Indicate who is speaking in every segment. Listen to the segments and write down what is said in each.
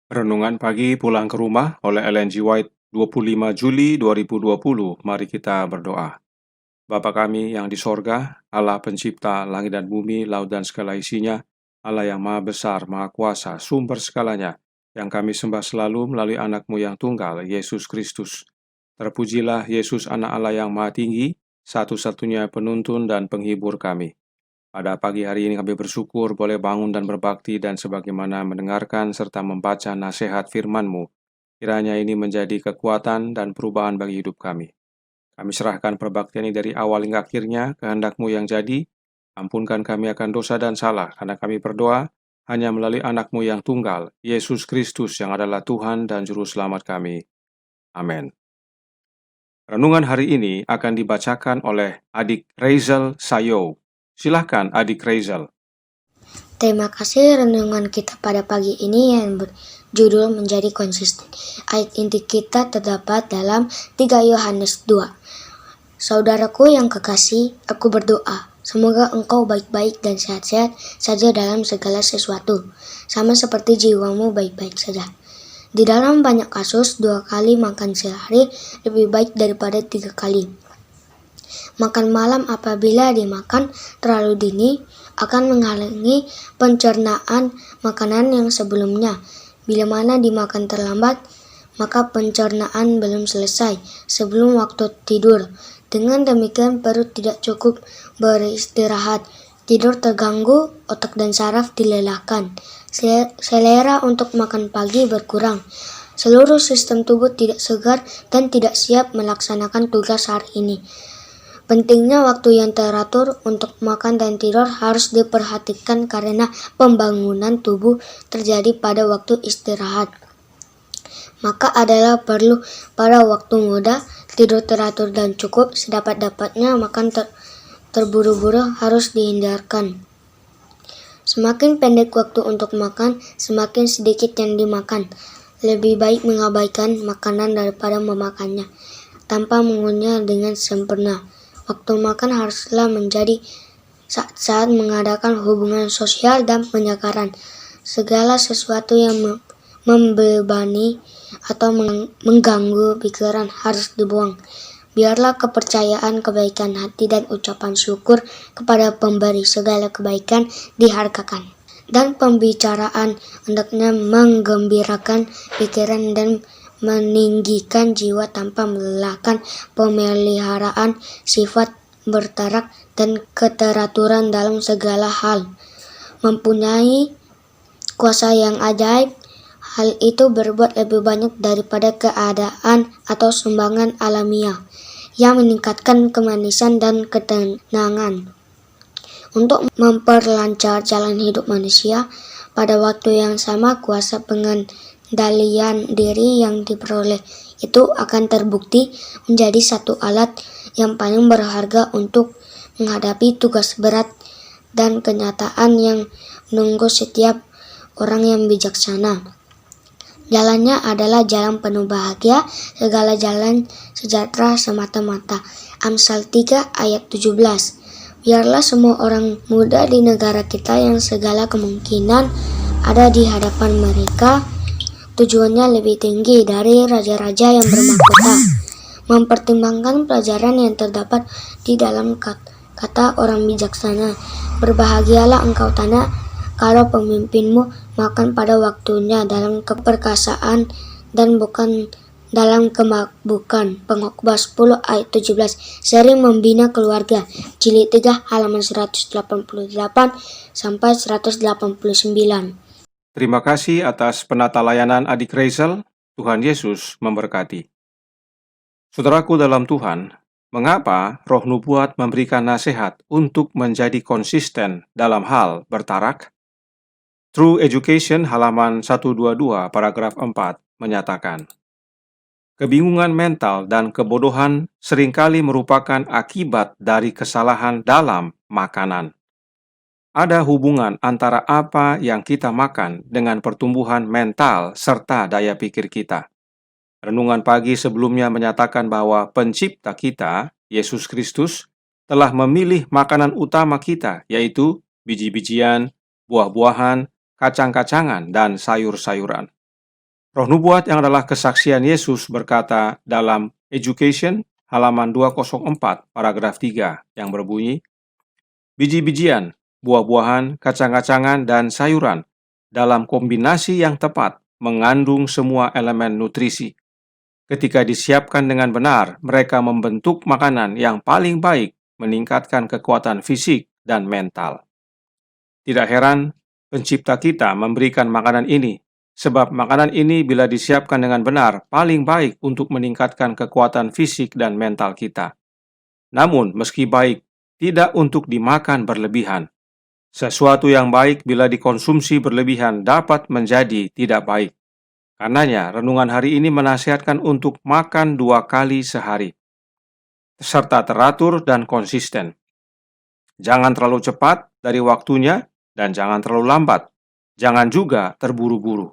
Speaker 1: Renungan pagi pulang ke rumah oleh Ellen G. White 25 Juli 2020. Mari kita berdoa. Bapa kami yang di sorga, Allah pencipta langit dan bumi, laut dan segala isinya, Allah yang maha besar, maha kuasa, sumber segalanya, yang kami sembah selalu melalui anakmu yang tunggal, Yesus Kristus. Terpujilah Yesus anak Allah yang maha tinggi, satu-satunya penuntun dan penghibur kami. Pada pagi hari ini kami bersyukur boleh bangun dan berbakti dan sebagaimana mendengarkan serta membaca nasihat firman-Mu. Kiranya ini menjadi kekuatan dan perubahan bagi hidup kami. Kami serahkan perbaktian ini dari awal hingga akhirnya, kehendak-Mu yang jadi. Ampunkan kami akan dosa dan salah, karena kami berdoa hanya melalui anak-Mu yang tunggal, Yesus Kristus yang adalah Tuhan dan Juru Selamat kami. Amin. Renungan hari ini akan dibacakan oleh adik Reizal Sayo. Silahkan adik Reizal.
Speaker 2: Terima kasih renungan kita pada pagi ini yang berjudul menjadi konsisten. Ayat inti kita terdapat dalam 3 Yohanes 2. Saudaraku yang kekasih, aku berdoa, semoga engkau baik-baik dan sehat-sehat saja dalam segala sesuatu, sama seperti jiwamu baik-baik saja. Di dalam banyak kasus, 2 kali makan sehari lebih baik daripada 3 kali. Makan malam apabila dimakan terlalu dini akan menghalangi pencernaan makanan yang sebelumnya. Bila mana dimakan terlambat, maka pencernaan belum selesai sebelum waktu tidur. Dengan demikian perut tidak cukup beristirahat, tidur terganggu, otak dan saraf dilelahkan. Selera untuk makan pagi berkurang. Seluruh sistem tubuh tidak segar dan tidak siap melaksanakan tugas hari ini. Pentingnya waktu yang teratur untuk makan dan tidur harus diperhatikan karena pembangunan tubuh terjadi pada waktu istirahat. Maka adalah perlu pada waktu muda, tidur teratur dan cukup, sedapat-dapatnya makan terburu-buru harus dihindarkan. Semakin pendek waktu untuk makan, semakin sedikit yang dimakan. Lebih baik mengabaikan makanan daripada memakannya tanpa mengunyah dengan sempurna. Waktu makan haruslah menjadi saat-saat mengadakan hubungan sosial dan penyekaran. Segala sesuatu yang membebani atau mengganggu pikiran harus dibuang. Biarlah kepercayaan, kebaikan hati, dan ucapan syukur kepada pemberi segala kebaikan dihargakan. Dan pembicaraan hendaknya menggembirakan pikiran dan meninggikan jiwa tanpa melelahkan pemeliharaan sifat bertarak dan keteraturan dalam segala hal. Mempunyai kuasa yang ajaib, hal itu berbuat lebih banyak daripada keadaan atau sumbangan alamiah yang meningkatkan kemanisan dan ketenangan. Untuk memperlancar jalan hidup manusia, pada waktu yang sama kuasa pengendalian diri yang diperoleh itu akan terbukti menjadi satu alat yang paling berharga untuk menghadapi tugas berat dan kenyataan yang menunggu setiap orang yang bijaksana. Jalannya adalah jalan penuh bahagia, segala jalan sejahtera semata-mata. Amsal 3 ayat 17. Biarlah semua orang muda di negara kita yang segala kemungkinan ada di hadapan mereka, tujuannya lebih tinggi dari raja-raja yang bermahkota. Mempertimbangkan pelajaran yang terdapat di dalam kata orang bijaksana. Berbahagialah engkau tanah kalau pemimpinmu makan pada waktunya dalam keperkasaan dan bukan dalam kemabbukan. Pengkhotbah 10 ayat 17. Sering membina keluarga. Jilid 3 halaman 188 sampai 189.
Speaker 1: Terima kasih atas penata layanan adik Reizal. Tuhan Yesus memberkati. Saudaraku dalam Tuhan, mengapa Roh Nubuat memberikan nasihat untuk menjadi konsisten dalam hal bertarak? True Education halaman 122 paragraf 4 menyatakan, kebingungan mental dan kebodohan seringkali merupakan akibat dari kesalahan dalam makanan. Ada hubungan antara apa yang kita makan dengan pertumbuhan mental serta daya pikir kita. Renungan pagi sebelumnya menyatakan bahwa pencipta kita, Yesus Kristus, telah memilih makanan utama kita, yaitu biji-bijian, buah-buahan, kacang-kacangan, dan sayur-sayuran. Roh nubuat yang adalah kesaksian Yesus berkata dalam Education halaman 204 paragraf 3 yang berbunyi, biji-bijian, buah-buahan, kacang-kacangan, dan sayuran dalam kombinasi yang tepat mengandung semua elemen nutrisi. Ketika disiapkan dengan benar, mereka membentuk makanan yang paling baik, meningkatkan kekuatan fisik dan mental. Tidak heran, pencipta kita memberikan makanan ini, sebab makanan ini bila disiapkan dengan benar, paling baik untuk meningkatkan kekuatan fisik dan mental kita. Namun, meski baik, tidak untuk dimakan berlebihan. Sesuatu yang baik bila dikonsumsi berlebihan dapat menjadi tidak baik. Karenanya, renungan hari ini menasihatkan untuk makan 2 kali sehari, serta teratur dan konsisten. Jangan terlalu cepat dari waktunya dan jangan terlalu lambat. Jangan juga terburu-buru.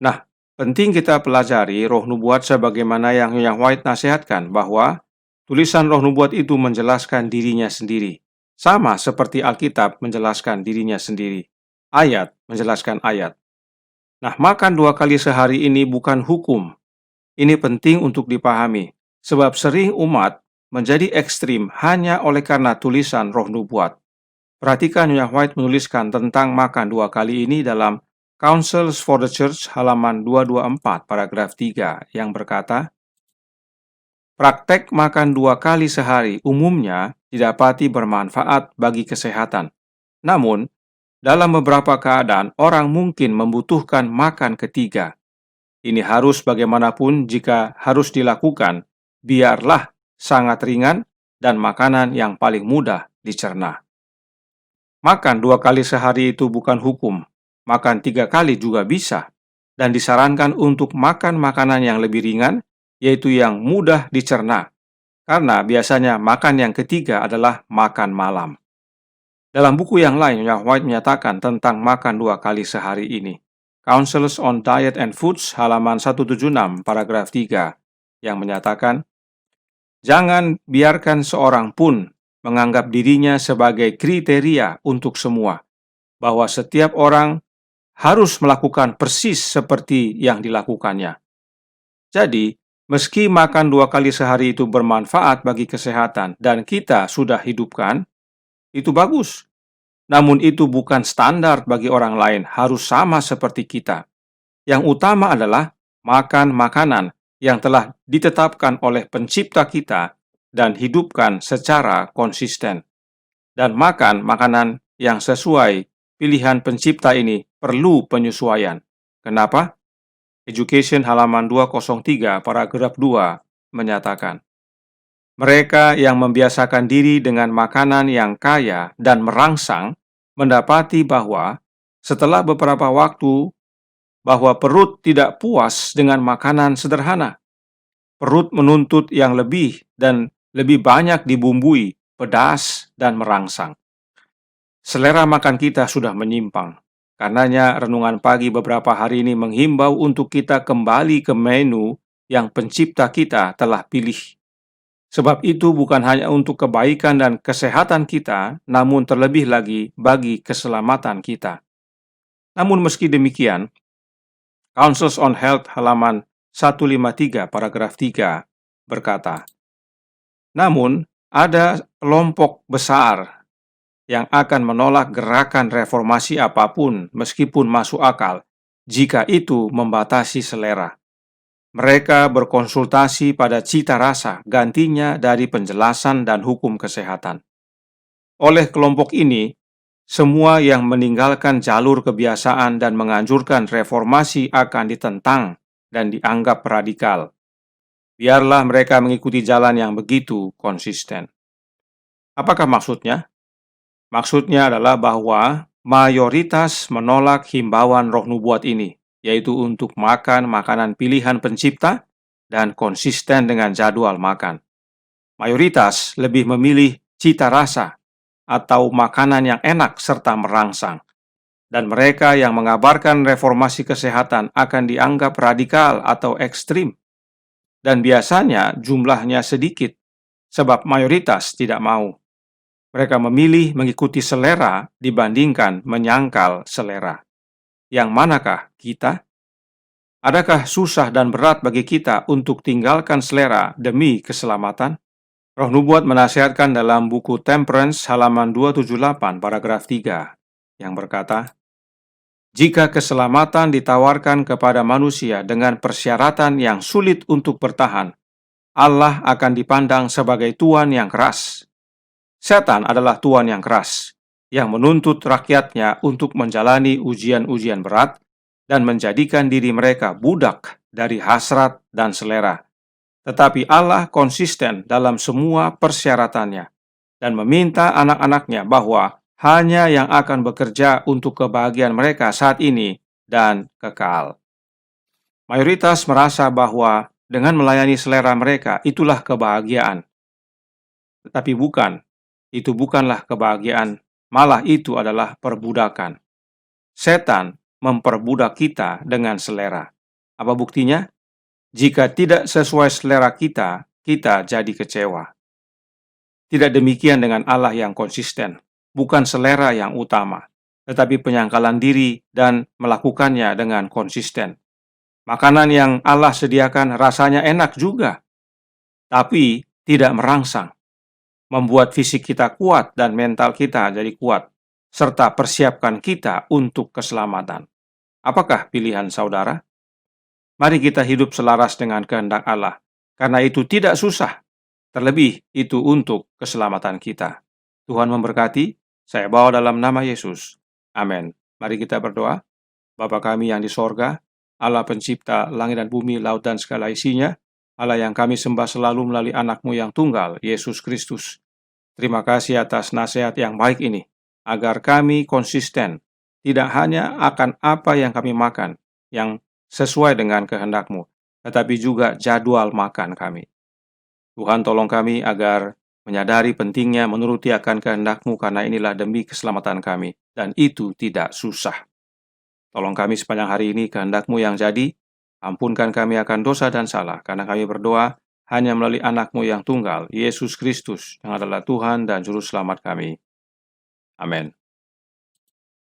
Speaker 1: Nah, penting kita pelajari roh nubuat sebagaimana yang Nyonya White nasihatkan bahwa tulisan roh nubuat itu menjelaskan dirinya sendiri. Sama seperti Alkitab menjelaskan dirinya sendiri. Ayat menjelaskan ayat. Nah, makan 2 kali sehari ini bukan hukum. Ini penting untuk dipahami, sebab sering umat menjadi ekstrim hanya oleh karena tulisan roh nubuat. Perhatikan Nyonya White menuliskan tentang makan 2 kali ini dalam Counsels for the Church halaman 224 paragraf 3 yang berkata, praktek makan 2 kali sehari umumnya didapati bermanfaat bagi kesehatan. Namun, dalam beberapa keadaan, orang mungkin membutuhkan makan ketiga. Ini harus bagaimanapun jika harus dilakukan, biarlah sangat ringan dan makanan yang paling mudah dicerna. Makan 2 kali sehari itu bukan hukum, makan 3 kali juga bisa, dan disarankan untuk makan makanan yang lebih ringan, yaitu yang mudah dicerna, karena biasanya makan yang ketiga adalah makan malam. Dalam buku yang lain, Nyonya White menyatakan tentang makan 2 kali sehari ini. Counsels on Diet and Foods halaman 176 paragraf 3 yang menyatakan, jangan biarkan seorang pun menganggap dirinya sebagai kriteria untuk semua, bahwa setiap orang harus melakukan persis seperti yang dilakukannya. Jadi, meski makan 2 kali sehari itu bermanfaat bagi kesehatan dan kita sudah hidupkan, itu bagus. Namun itu bukan standar bagi orang lain harus sama seperti kita. Yang utama adalah makan makanan yang telah ditetapkan oleh pencipta kita dan hidupkan secara konsisten. Dan makan makanan yang sesuai pilihan pencipta ini perlu penyesuaian. Kenapa? Education halaman 203 paragraf 2 menyatakan, mereka yang membiasakan diri dengan makanan yang kaya dan merangsang mendapati bahwa setelah beberapa waktu bahwa perut tidak puas dengan makanan sederhana. Perut menuntut yang lebih dan lebih banyak dibumbui, pedas, dan merangsang. Selera makan kita sudah menyimpang. Karenanya renungan pagi beberapa hari ini menghimbau untuk kita kembali ke menu yang pencipta kita telah pilih. Sebab itu bukan hanya untuk kebaikan dan kesehatan kita, namun terlebih lagi bagi keselamatan kita. Namun meski demikian, Counsels on Health halaman 153 paragraf 3 berkata, namun ada kelompok besar yang akan menolak gerakan reformasi apapun meskipun masuk akal jika itu membatasi selera. Mereka berkonsultasi pada cita rasa gantinya dari penjelasan dan hukum kesehatan. Oleh kelompok ini, semua yang meninggalkan jalur kebiasaan dan menganjurkan reformasi akan ditentang dan dianggap radikal. Biarlah mereka mengikuti jalan yang begitu konsisten. Apakah maksudnya? Maksudnya adalah bahwa mayoritas menolak himbauan roh nubuat ini, yaitu untuk makan makanan pilihan pencipta dan konsisten dengan jadwal makan. Mayoritas lebih memilih cita rasa atau makanan yang enak serta merangsang. Dan mereka yang mengabarkan reformasi kesehatan akan dianggap radikal atau ekstrim. Dan biasanya jumlahnya sedikit, sebab mayoritas tidak mau. Mereka memilih mengikuti selera dibandingkan menyangkal selera. Yang manakah kita? Adakah susah dan berat bagi kita untuk tinggalkan selera demi keselamatan? Roh Nubuat menasihatkan dalam buku Temperance halaman 278 paragraf 3 yang berkata, jika keselamatan ditawarkan kepada manusia dengan persyaratan yang sulit untuk bertahan, Allah akan dipandang sebagai tuan yang keras. Setan adalah tuan yang keras, yang menuntut rakyatnya untuk menjalani ujian-ujian berat dan menjadikan diri mereka budak dari hasrat dan selera. Tetapi Allah konsisten dalam semua persyaratannya dan meminta anak-anaknya bahwa hanya yang akan bekerja untuk kebahagiaan mereka saat ini dan kekal. Mayoritas merasa bahwa dengan melayani selera mereka itulah kebahagiaan. Tetapi bukan, itu bukanlah kebahagiaan, malah itu adalah perbudakan. Setan memperbudak kita dengan selera. Apa buktinya? Jika tidak sesuai selera kita, kita jadi kecewa. Tidak demikian dengan Allah yang konsisten, bukan selera yang utama, tetapi penyangkalan diri dan melakukannya dengan konsisten. Makanan yang Allah sediakan rasanya enak juga, tapi tidak merangsang, membuat fisik kita kuat dan mental kita jadi kuat, serta persiapkan kita untuk keselamatan. Apakah pilihan saudara? Mari kita hidup selaras dengan kehendak Allah, karena itu tidak susah. Terlebih, itu untuk keselamatan kita. Tuhan memberkati, saya bawa dalam nama Yesus. Amin. Mari kita berdoa. Bapa kami yang di sorga, Allah pencipta langit dan bumi, laut dan segala isinya, Allah yang kami sembah selalu melalui anak-Mu yang tunggal, Yesus Kristus. Terima kasih atas nasihat yang baik ini, agar kami konsisten, tidak hanya akan apa yang kami makan, yang sesuai dengan kehendak-Mu, tetapi juga jadwal makan kami. Tuhan tolong kami agar menyadari pentingnya menuruti akan kehendak-Mu karena inilah demi keselamatan kami, dan itu tidak susah. Tolong kami sepanjang hari ini kehendak-Mu yang jadi, ampunkan kami akan dosa dan salah, karena kami berdoa hanya melalui anak-Mu yang tunggal, Yesus Kristus, yang adalah Tuhan dan Juru Selamat kami. Amin.